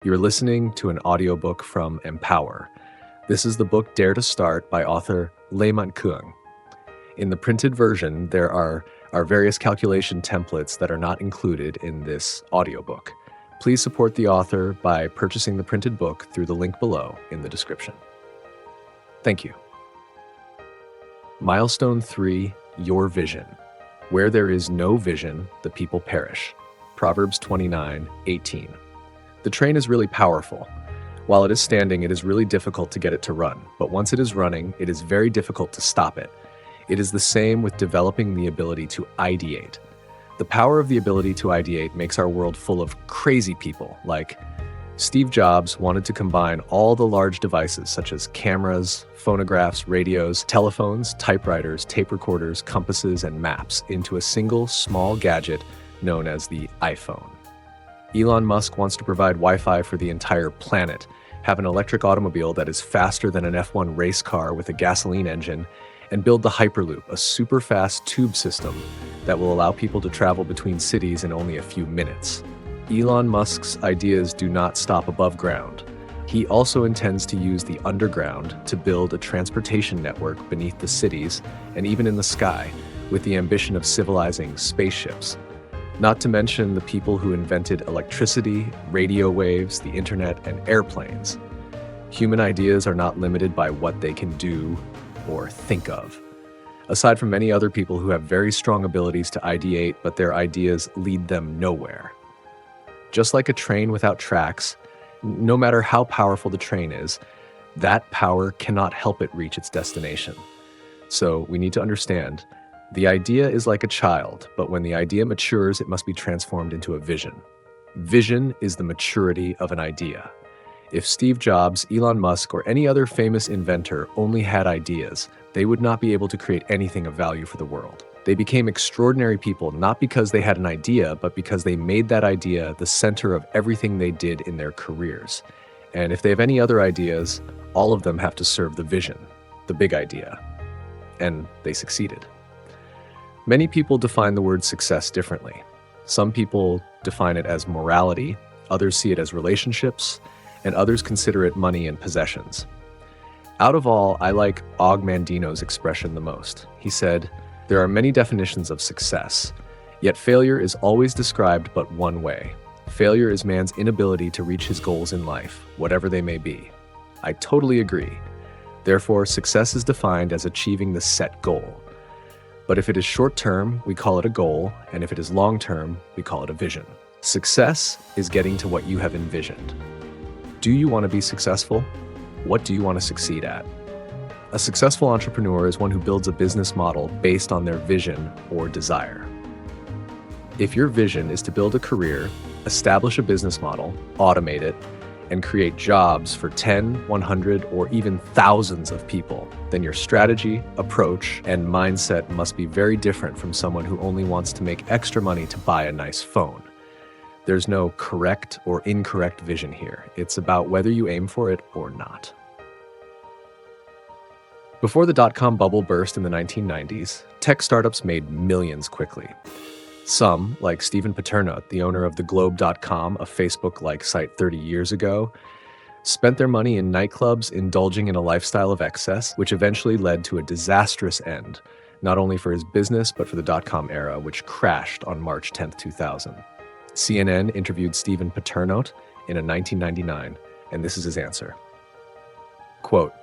You're listening to an audiobook from Empower. This is the book Dare to Start by author Manh Cuong. In the printed version, there are various calculation templates that are not included in this audiobook. Please support the author by purchasing the printed book through the link below in the description. Thank you. Milestone 3, Your Vision. Where there is no vision, the people perish. Proverbs 29:18. The train is really powerful. While it is standing, it is really difficult to get it to run, but once it is running, it is very difficult to stop it. It is the same with developing the ability to ideate. The power of the ability to ideate makes our world full of crazy people, like Steve Jobs wanted to combine all the large devices such as cameras, phonographs, radios, telephones, typewriters, tape recorders, compasses, and maps into a single small gadget known as the iPhone. Elon Musk wants to provide Wi-Fi for the entire planet, have an electric automobile that is faster than an F1 race car with a gasoline engine, and build the Hyperloop, a super-fast tube system that will allow people to travel between cities in only a few minutes. Elon Musk's ideas do not stop above ground. He also intends to use the underground to build a transportation network beneath the cities and even in the sky, with the ambition of civilizing spaceships. Not to mention the people who invented electricity, radio waves, the internet, and airplanes. Human ideas are not limited by what they can do or think of. Aside from many other people who have very strong abilities to ideate, but their ideas lead them nowhere. Just like a train without tracks, no matter how powerful the train is, that power cannot help it reach its destination. So we need to understand, the idea is like a child, but when the idea matures, it must be transformed into a vision. Vision is the maturity of an idea. If Steve Jobs, Elon Musk, or any other famous inventor only had ideas, they would not be able to create anything of value for the world. They became extraordinary people not because they had an idea, but because they made that idea the center of everything they did in their careers. And if they have any other ideas, all of them have to serve the vision, the big idea. And they succeeded. Many people define the word success differently. Some people define it as morality, others see it as relationships, and others consider it money and possessions. Out of all, I like Og Mandino's expression the most. He said, "There are many definitions of success, yet failure is always described but one way. Failure is man's inability to reach his goals in life, whatever they may be." I totally agree. Therefore, success is defined as achieving the set goal. But if it is short-term, we call it a goal, and if it is long-term, we call it a vision. Success is getting to what you have envisioned. Do you want to be successful? What do you want to succeed at? A successful entrepreneur is one who builds a business model based on their vision or desire. If your vision is to build a career, establish a business model, automate it, and create jobs for 10, 100, or even thousands of people, then your strategy, approach, and mindset must be very different from someone who only wants to make extra money to buy a nice phone. There's no correct or incorrect vision here. It's about whether you aim for it or not. Before the dot-com bubble burst in the 1990s, tech startups made millions quickly. Some, like Stephen Paternotte, the owner of theglobe.com, a Facebook-like site 30 years ago, spent their money in nightclubs indulging in a lifestyle of excess, which eventually led to a disastrous end, not only for his business, but for the dot-com era, which crashed on March 10, 2000. CNN interviewed Stephen Paternotte in a 1999, and this is his answer. Quote,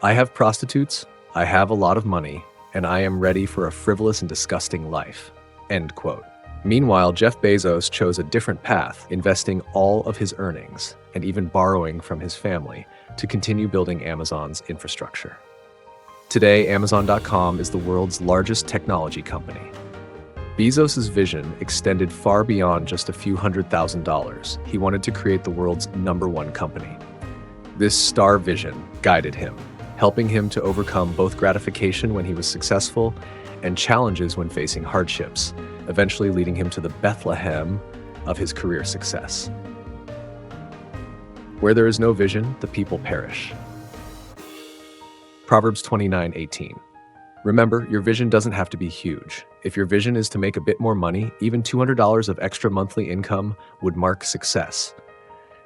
"I have prostitutes, I have a lot of money, and I am ready for a frivolous and disgusting life." End quote. Meanwhile, Jeff Bezos chose a different path, investing all of his earnings and even borrowing from his family to continue building Amazon's infrastructure. Today, Amazon.com is the world's largest technology company. Bezos' vision extended far beyond just a few $100,000. He wanted to create the world's #1 company. This star vision guided him, helping him to overcome both gratification when he was successful and challenges when facing hardships, eventually leading him to the Bethlehem of his career success. Where there is no vision, the people perish. Proverbs 29:18. Remember, your vision doesn't have to be huge. If your vision is to make a bit more money, even $200 of extra monthly income would mark success.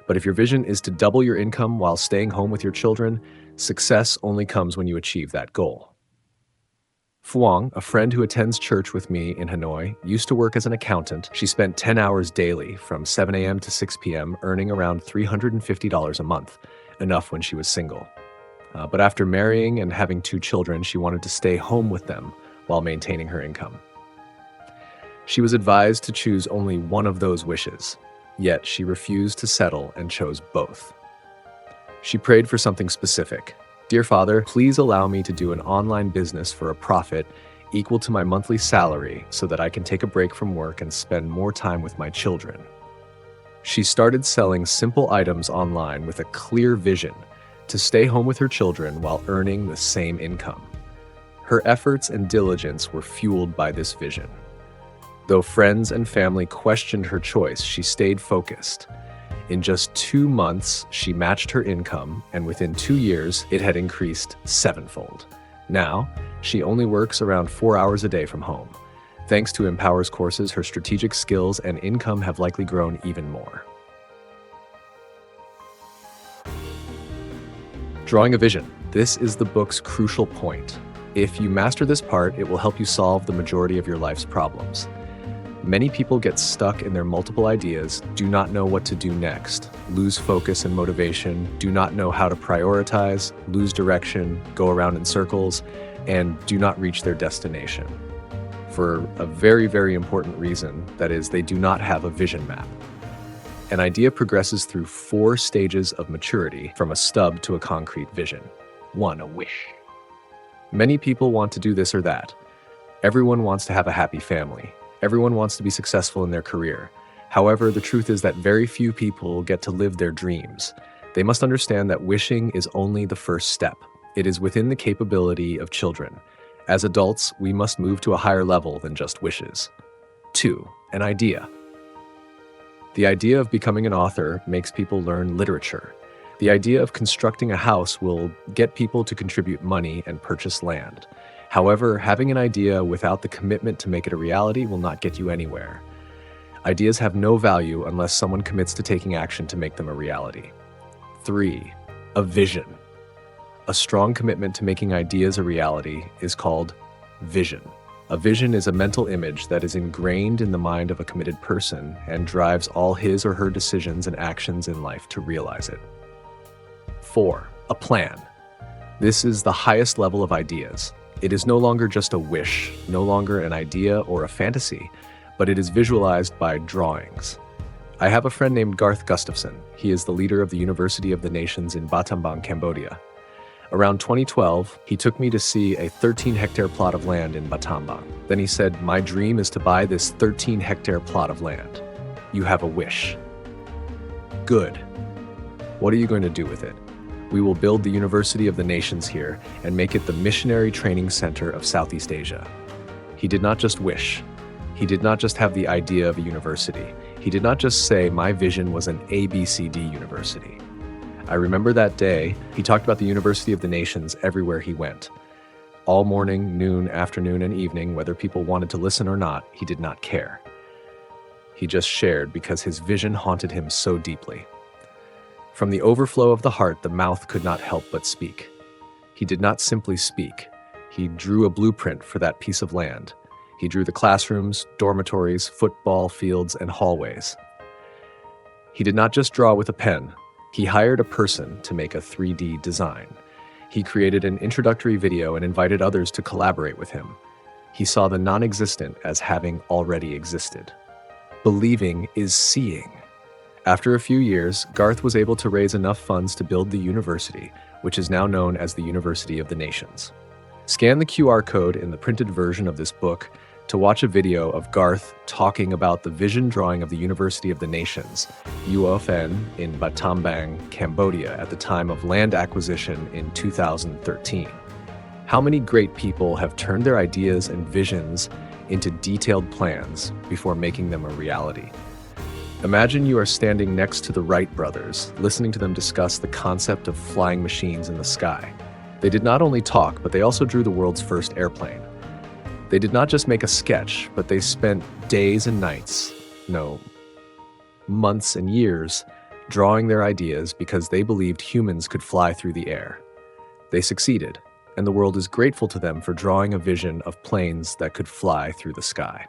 But if your vision is to double your income while staying home with your children, success only comes when you achieve that goal. Phuong, a friend who attends church with me in Hanoi, used to work as an accountant. She spent 10 hours daily from 7 a.m. to 6 p.m., earning around $350 a month, enough when she was single. But after marrying and having 2 children, she wanted to stay home with them while maintaining her income. She was advised to choose only one of those wishes, yet she refused to settle and chose both. She prayed for something specific. "Dear Father, please allow me to do an online business for a profit equal to my monthly salary so that I can take a break from work and spend more time with my children." She started selling simple items online with a clear vision to stay home with her children while earning the same income. Her efforts and diligence were fueled by this vision. Though friends and family questioned her choice, she stayed focused. In just 2 months, she matched her income, and within 2 years, it had increased 7-fold. Now, she only works around 4 hours a day from home. Thanks to EMPOWER's courses, her strategic skills and income have likely grown even more. Drawing a vision. This is the book's crucial point. If you master this part, it will help you solve the majority of your life's problems. Many people get stuck in their multiple ideas, do not know what to do next, lose focus and motivation, do not know how to prioritize, lose direction, go around in circles, and do not reach their destination. For a very, very important reason, that is, they do not have a vision map. An idea progresses through 4 stages of maturity, from a stub to a concrete vision. 1. A wish. Many people want to do this or that. Everyone wants to have a happy family. Everyone wants to be successful in their career. However, the truth is that very few people get to live their dreams. They must understand that wishing is only the first step. It is within the capability of children. As adults, we must move to a higher level than just wishes. 2. An idea. The idea of becoming an author makes people learn literature. The idea of constructing a house will get people to contribute money and purchase land. However, having an idea without the commitment to make it a reality will not get you anywhere. Ideas have no value unless someone commits to taking action to make them a reality. 3. A vision. A strong commitment to making ideas a reality is called vision. A vision is a mental image that is ingrained in the mind of a committed person and drives all his or her decisions and actions in life to realize it. 4. A plan. This is the highest level of ideas. It is no longer just a wish, no longer an idea or a fantasy, but it is visualized by drawings. I have a friend named Garth Gustafson. He is the leader of the University of the Nations in Battambang, Cambodia. Around 2012, he took me to see a 13-hectare plot of land in Battambang. Then he said, "My dream is to buy this 13-hectare plot of land. You have a wish." Good. What are you going to do with it? We will build the University of the Nations here and make it the missionary training center of Southeast Asia. He did not just wish. He did not just have the idea of a university. He did not just say, "My vision was an ABCD university." I remember that day, he talked about the University of the Nations everywhere he went. All morning, noon, afternoon, and evening, whether people wanted to listen or not, he did not care. He just shared because his vision haunted him so deeply. From the overflow of the heart, the mouth could not help but speak. He did not simply speak. He drew a blueprint for that piece of land. He drew the classrooms, dormitories, football fields, and hallways. He did not just draw with a pen. He hired a person to make a 3D design. He created an introductory video and invited others to collaborate with him. He saw the non-existent as having already existed. Believing is seeing. After a few years, Garth was able to raise enough funds to build the university, which is now known as the University of the Nations. Scan the QR code in the printed version of this book to watch a video of Garth talking about the vision drawing of the University of the Nations, EMPOWER.VN, in Battambang, Cambodia at the time of land acquisition in 2013. How many great people have turned their ideas and visions into detailed plans before making them a reality? Imagine you are standing next to the Wright brothers, listening to them discuss the concept of flying machines in the sky. They did not only talk, but they also drew the world's first airplane. They did not just make a sketch, but they spent days and nights, no, months and years, drawing their ideas because they believed humans could fly through the air. They succeeded, and the world is grateful to them for drawing a vision of planes that could fly through the sky.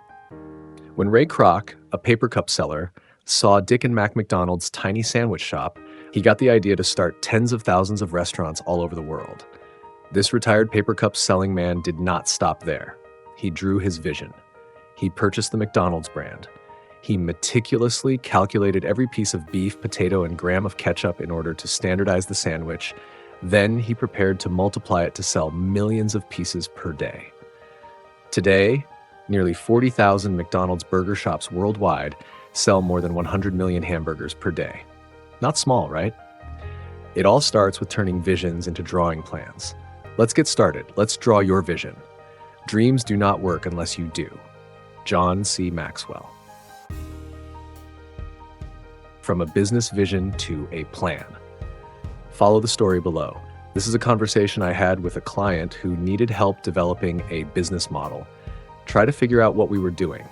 When Ray Kroc, a paper cup seller, saw Dick and Mac McDonald's tiny sandwich shop, he got the idea to start tens of thousands of restaurants all over the world. This retired paper cup selling man did not stop there. He drew his vision. He purchased the McDonald's brand. He meticulously calculated every piece of beef, potato, and gram of ketchup in order to standardize the sandwich. Then he prepared to multiply it to sell millions of pieces per day. Today, nearly 40,000 McDonald's burger shops worldwide sell more than 100 million hamburgers per day. Not small, right? It all starts with turning visions into drawing plans. Let's get started. Let's draw your vision. Dreams do not work unless you do. John C. Maxwell. From a business vision to a plan. Follow the story below. This is a conversation I had with a client who needed help developing a business model. Try to figure out what we were doing.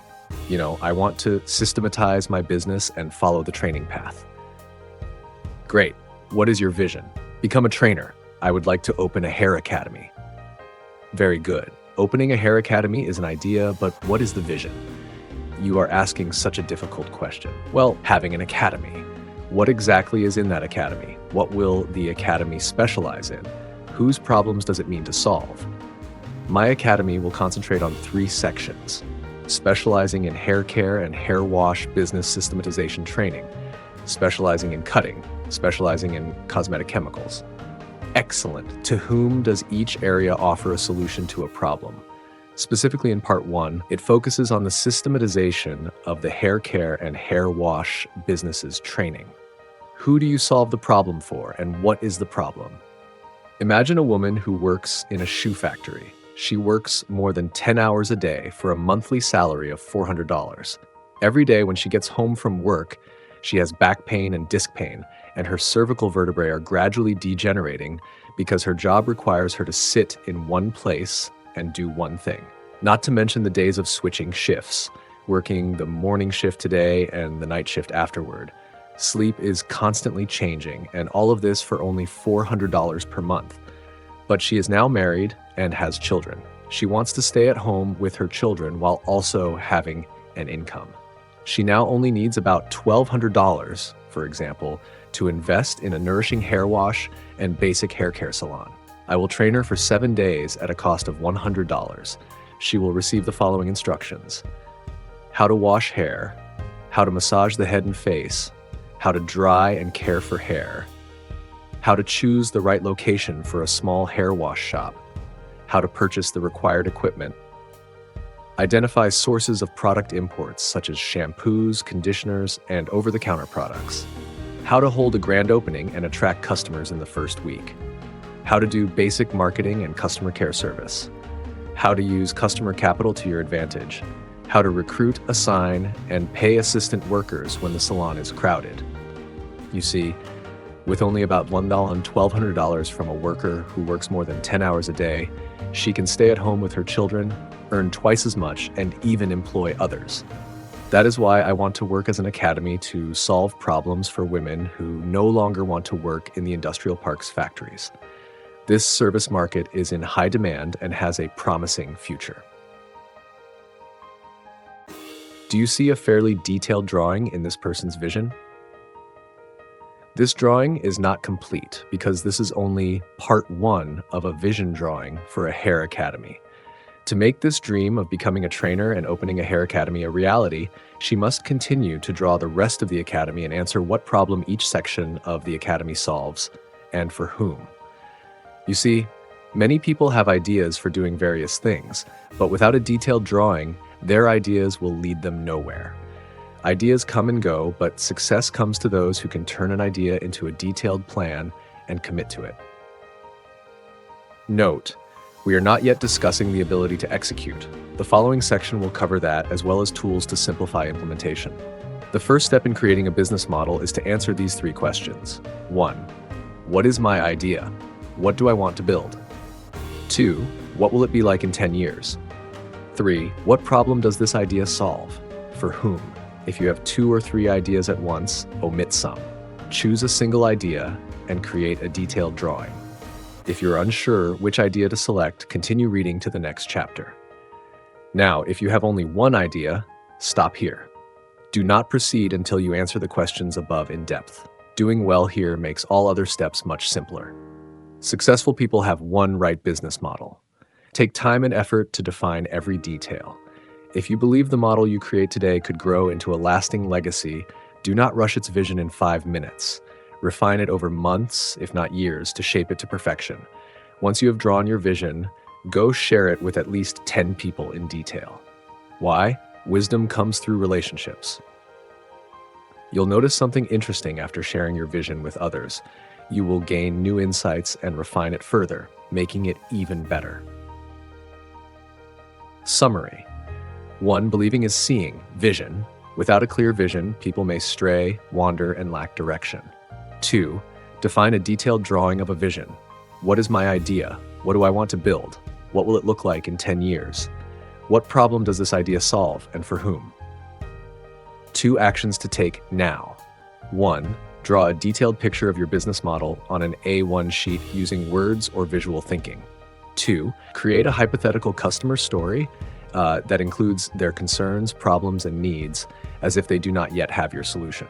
I want to systematize my business and follow the training path. Great. What is your vision? Become a trainer. I would like to open a hair academy. Very good. Opening a hair academy is an idea, but what is the vision? You are asking such a difficult question. Well, having an academy. What exactly is in that academy? What will the academy specialize in? Whose problems does it mean to solve? My academy will concentrate on 3 sections: specializing in hair care and hair wash business systematization training, specializing in cutting, specializing in cosmetic chemicals. Excellent. To whom does each area offer a solution to a problem? Specifically in part 1, it focuses on the systematization of the hair care and hair wash businesses training. Who do you solve the problem for, and what is the problem? Imagine a woman who works in a shoe factory. She works more than 10 hours a day for a monthly salary of $400. Every day when she gets home from work, she has back pain and disc pain, and her cervical vertebrae are gradually degenerating because her job requires her to sit in one place and do one thing. Not to mention the days of switching shifts, working the morning shift today and the night shift afterward. Sleep is constantly changing, and all of this for only $400 per month. But she is now married and has children. She wants to stay at home with her children while also having an income. She now only needs about $1,200, for example, to invest in a nourishing hair wash and basic hair care salon. I will train her for 7 days at a cost of $100. She will receive the following instructions: how to wash hair, how to massage the head and face, how to dry and care for hair, how to choose the right location for a small hair wash shop, how to purchase the required equipment, identify sources of product imports such as shampoos, conditioners, and over-the-counter products, how to hold a grand opening and attract customers in the first week, how to do basic marketing and customer care service, how to use customer capital to your advantage, how to recruit, assign, and pay assistant workers when the salon is crowded. You see, with only about $1,200 from a worker who works more than 10 hours a day, she can stay at home with her children, earn twice as much, and even employ others. That is why I want to work as an academy to solve problems for women who no longer want to work in the industrial parks factories. This service market is in high demand and has a promising future. Do you see a fairly detailed drawing in this person's vision? This drawing is not complete because this is only part 1 of a vision drawing for a hair academy. To make this dream of becoming a trainer and opening a hair academy a reality, she must continue to draw the rest of the academy and answer what problem each section of the academy solves and for whom. You see, many people have ideas for doing various things, but without a detailed drawing, their ideas will lead them nowhere. Ideas come and go, but success comes to those who can turn an idea into a detailed plan and commit to it. Note: we are not yet discussing the ability to execute. The following section will cover that, as well as tools to simplify implementation. The first step in creating a business model is to answer these 3 questions. 1. What is my idea? What do I want to build? 2. What will it be like in 10 years? 3. What problem does this idea solve? For whom? If you have 2 or 3 ideas at once, omit some. Choose a single idea and create a detailed drawing. If you're unsure which idea to select, continue reading to the next chapter. Now, if you have only one idea, stop here. Do not proceed until you answer the questions above in depth. Doing well here makes all other steps much simpler. Successful people have one right business model. Take time and effort to define every detail. If you believe the model you create today could grow into a lasting legacy, do not rush its vision in 5 minutes. Refine it over months, if not years, to shape it to perfection. Once you have drawn your vision, go share it with at least 10 people in detail. Why? Wisdom comes through relationships. You'll notice something interesting after sharing your vision with others. You will gain new insights and refine it further, making it even better. Summary. 1. Believing is seeing, vision. Without a clear vision, people may stray, wander, and lack direction. 2. Define a detailed drawing of a vision. What is my idea? What do I want to build? What will it look like in 10 years? What problem does this idea solve, and for whom? 2 actions to take now. 1. Draw a detailed picture of your business model on an A1 sheet using words or visual thinking. 2. Create a hypothetical customer story that includes their concerns, problems, and needs as if they do not yet have your solution.